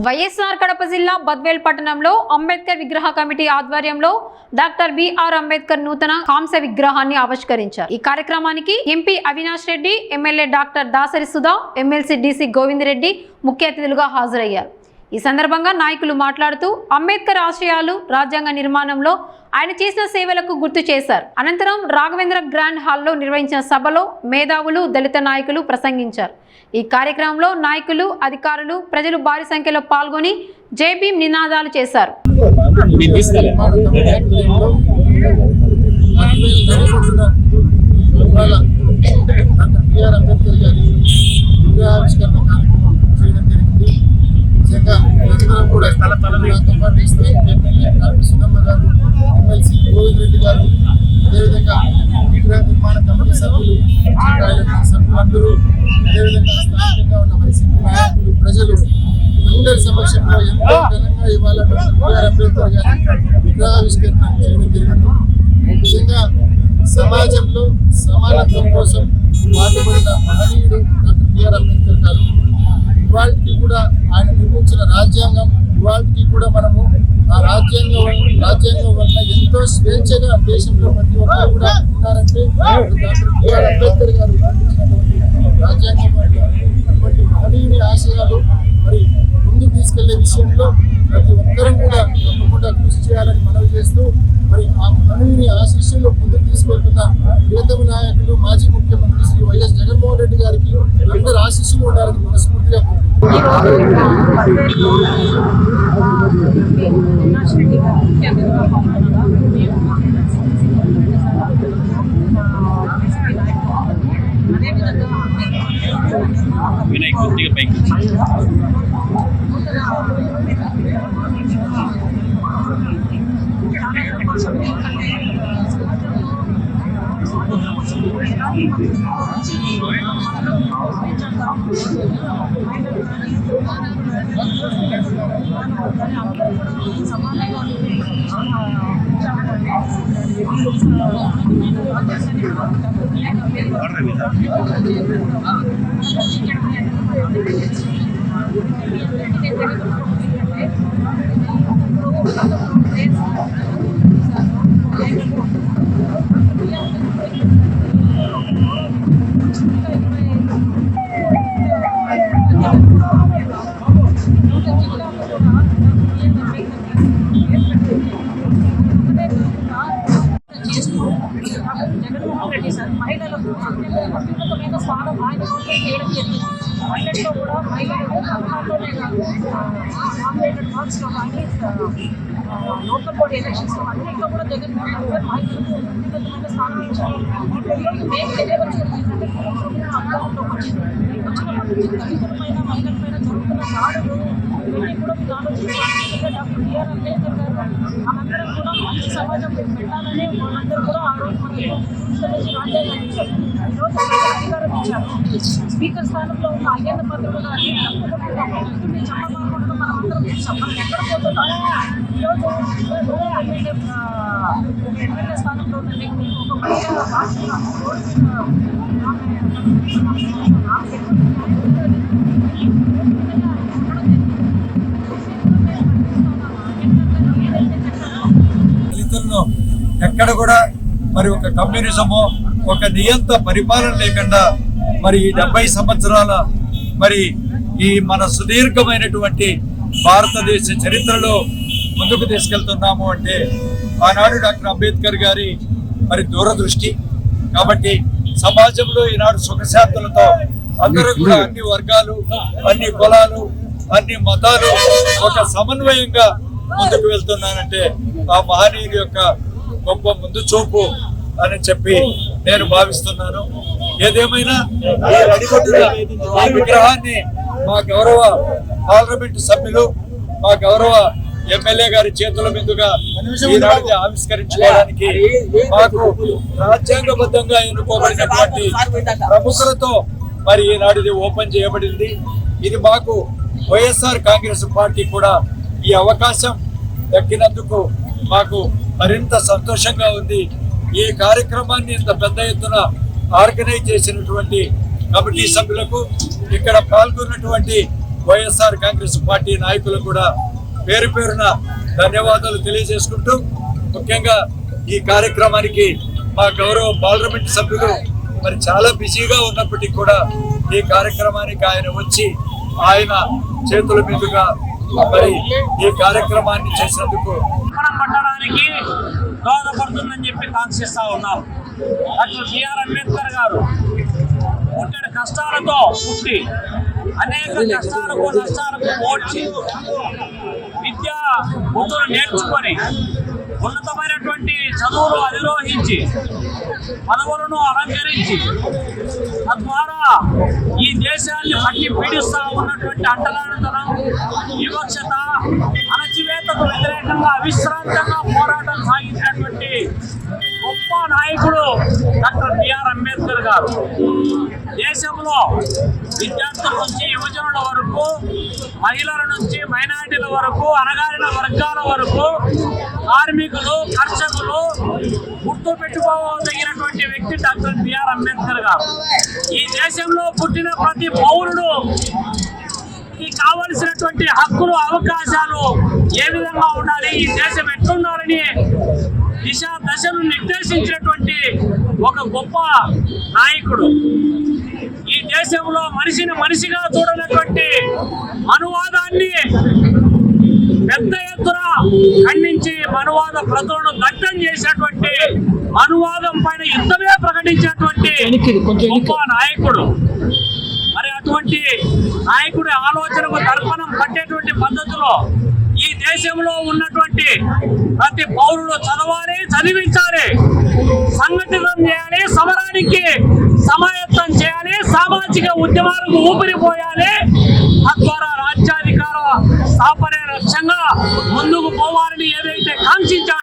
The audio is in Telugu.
వైఎస్ఆర్ కడప జిల్లా బద్వేల్ పట్టణంలో అంబేద్కర్ విగ్రహ కమిటీ ఆధ్వర్యంలో డాక్టర్ బిఆర్ అంబేద్కర్ నూతన కాంస్య విగ్రహాన్ని ఆవిష్కరించారు। ఈ కార్యక్రమానికి MP Avinash Reddy, MLA doctor Dasari Sudha, MLC DC Govind Reddy ముఖ్య అతిథులుగా హాజరయ్యారు। ఈ సందర్భంగా నాయకులు మాట్లాడుతూ అంబేద్కర్ ఆశయాలు, రాజ్యాంగ నిర్మాణంలో ఆయన చేసిన సేవలకు గుర్తు చేశారు। అనంతరం రాఘవేంద్ర గ్రాండ్ హాల్లో నిర్వహించిన సభలో మేధావులు, దళిత నాయకులు ప్రసంగించారు। ఈ కార్యక్రమంలో నాయకులు, అధికారులు, ప్రజలు భారీ సంఖ్యలో పాల్గొని జై భీమ్ నినాదాలు చేశారు। ఎమ్మెల్సీ గోవింద్ రెడ్డి గారు, అదేవిధంగా విగ్రహ నిర్మాణ కమిటీ సభ్యులు, సభ్యులందరూ, అదేవిధంగా స్థానికంగా ఉన్న వైసీపీ నాయకులు, ప్రజలు అందరి సమక్షంలో ఎంతో ఘనంగా ఇవాళ బిఆర్ అంబేద్కర్ గారి విగ్రహావిష్కరణ చేయడం జరిగింది। ముఖ్యంగా సమాజంలో సమానత్వం కోసం పాటుపడిన మహనీయుడు డాక్టర్ బిఆర్ అంబేద్కర్ గారు। ఇవాళకి కూడా ఆయన నిర్మించిన రాజ్యాంగం, ఇవాళకి కూడా మనము ఆ రాజ్యాంగం వల్ల ఎంతో స్వేచ్ఛగా దేశంలో ప్రతి ఒక్కరు కూడా ఉన్నారంటే డాక్టర్ బిఆర్ అంబేద్కర్ గారు రాజ్యాంగం వల్ల అటువంటి మహనీయుని ఆశయాలు మరి ముందుకు తీసుకెళ్లే విషయంలో ప్రతి ఒక్కరూ కూడా తప్పకుండా కృషి చేయాలని మనవి చేస్తూ, మరి ఆ మహనీయుని ఆశీస్సులు ముందుకు తీసుకెళ్తున్న ప్రియతమ నాయకులు, మాజీ ముఖ్యమంత్రి శ్రీ వైఎస్ జగన్మోహన్ రెడ్డి గారికి అందరూ ఆశీస్సులు ఉండాలని మనస్ఫూర్తిగా వినయ్ కొద్దిగా పైకి జగన్మోహన్ రెడ్డి సార్ మహిళలకు అత్యున్నతమైన స్థానం ఆయన చేయడం జరిగింది। అన్నింటిలో కూడా మహిళలకు పట్టణాల్లోనే కాదు, నామినేటెడ్ మార్క్స్లో కానీ, లోకల్ బాడీ ఎలక్షన్స్లో అన్నింటిలో కూడా జగన్మోహన్ రెడ్డి గారు మహిళలకు అత్యున్నతమైన స్థానం ఇచ్చారు। ఈరోజు మేము తెలియవలసింది ఏంటంటే అధికారంలోకి వచ్చినప్పటి నుంచి దళితులపైన, మహిళలపైన జరుగుతున్న దాడులు ఇవన్నీ కూడా మీకు ఆలోచించాలి। డాక్టర్ బిఆర్ అంబేద్కర్ గారు మనందరం కూడా మంచి సమాజం పెట్టాలని వాళ్ళందరూ కూడా ఆ రోజు మనకు రాజ్యాంగం ఇచ్చారు। ఈరోజు అధికారం ఇచ్చారు। స్పీకర్ స్థానంలో ఉన్న అయ్యన్న పాత్రుడు గారిని వ్యక్తుల్ని చంపకుండా మనం అందరం చూసాం। మనం ఎక్కడ పోతున్నాం? ఈరోజు ఎమ్మెల్యే స్థానంలో ఉన్న వ్యక్తి ఒక మహిళ దళితులను ఎక్కడ కూడా మరి ఒక కమ్యూనిజము, ఒక నియంత పరిపాలన లేకుండా మరి ఈ 70 సంవత్సరాల మరి ఈ మన సుదీర్ఘమైనటువంటి భారతదేశ చరిత్రలో ముందుకు తీసుకెళ్తున్నాము అంటే ఆనాడు డాక్టర్ అంబేద్కర్ గారి మరి దూరదృష్టి। కాబట్టి సమాజంలో ఈనాడు సుఖశాంతులతో అందరూ కూడా అన్ని వర్గాలు, అన్ని కులాలు, అన్ని మతాలు ఒక సమన్వయంగా ముందుకు వెళ్తున్నానంటే ఆ మహనీయుడి యొక్క గొప్ప ముందు చూపు అని చెప్పి నేను భావిస్తున్నాను। ఏదేమైనా ఈ విగ్రహాన్ని మా గౌరవ పార్లమెంట్ సభ్యులు, మా గౌరవ ఎమ్మెల్యే గారి చేతుల మీదుగా ఈనాడు ఆవిష్కరించుకోవడానికి మాకు రాజ్యాంగబద్ధంగా ఎన్నుకోబడినటువంటి ప్రముఖులతో మరి ఈనాడు ఓపెన్ చేయబడింది। ఇది మాకు వైఎస్ఆర్ కాంగ్రెస్ పార్టీ కూడా ఈ అవకాశం దక్కినందుకు మాకు మరింత సంతోషంగా ఉంది। ఈ కార్యక్రమాన్ని ఇంత పెద్ద ఎత్తున ఆర్గనైజ్ చేసినటువంటి కమిటీ సభ్యులకు, ఇక్కడ పాల్గొన్నటువంటి వైఎస్ఆర్ కాంగ్రెస్ పార్టీ నాయకులు కూడా పేరు పేరున ధన్యవాదాలు తెలియజేసుకుంటూ, ముఖ్యంగా ఈ కార్యక్రమానికి మా గౌరవ పార్లమెంట్ సభ్యులు మరి చాలా బిజీగా ఉన్నప్పటికీ కూడా ఈ కార్యక్రమానికి ఆయన వచ్చి ఆయన చేతుల మీదుగా మరి ఈ కార్యక్రమాన్ని చేసినందుకు పట్టడానికి దోహదపడుతుందని చెప్పి కాంక్షిస్తా ఉన్నాం. డాక్టర్ బిఆర్ అంబేద్కర్ గారు పుట్టిన కష్టాలతో పుట్టి అనేక కష్టాలకు నష్టాలకు ఓడ్చి విద్యా బుద్ధులు నేర్చుకొని ఉన్నతమైనటువంటి చదువులు అధిరోహించి పదవులను అలంకరించి తద్వారా ఈ దేశాన్ని పట్టి పీడిస్తా ఉన్నటువంటి అంటరానితనం, వివక్షత, అణచివేతకు వ్యతిరేకంగా అవిశ్రాంతంగా పోరాటం సాగించినటువంటి గొప్ప నాయకుడు డాక్టర్ బిఆర్ అంబేద్కర్ గారు. దేశంలో విద్యార్థుల నుంచి యువజనుల వరకు, మహిళల నుంచి మైనారిటీల వరకు, అణగారిన వర్గాల వరకు, కార్మికులు, కర్షకులు గుర్తు పెట్టుకోదగినటువంటి వ్యక్తి డాక్టర్ బిఆర్ అంబేద్కర్ గారు. ఈ దేశంలో పుట్టిన ప్రతి పౌరుడు కావలసినటువంటి హక్కులు, అవకాశాలు ఏ విధంగా ఉండాలి, ఈ దేశం ఎట్లున్నారని దశను నిర్దేశించినటువంటి ఒక గొప్ప నాయకుడు. ఈ దేశంలో మనిషిని మనిషిగా చూడనటువంటి మనువాదాన్ని పెద్ద ఎత్తున ఖండించి మనువాద ప్రతులను దగ్ధం చేసినటువంటి, మనువాదం పైన యుద్ధమే ప్రకటించినటువంటి గొప్ప నాయకుడు. మరి అటువంటి నాయకుడి ఆలోచనకు దర్పణం పట్టేటువంటి పద్ధతిలో ఈ దేశంలో ఉన్నటువంటి ప్రతి పౌరుడు చదవాలి, చదివించాలి, సంఘటితం చేయాలి, సమరానికి సమాయత్తం చేయాలి, సామాజిక ఉద్యమాలకు ఊపిరిపోయాలి, తద్వారా రాజ్యాధికార స్థాపనే లక్ష్యంగా ముందుకు పోవాలని ఏదైతే కాంక్షించారు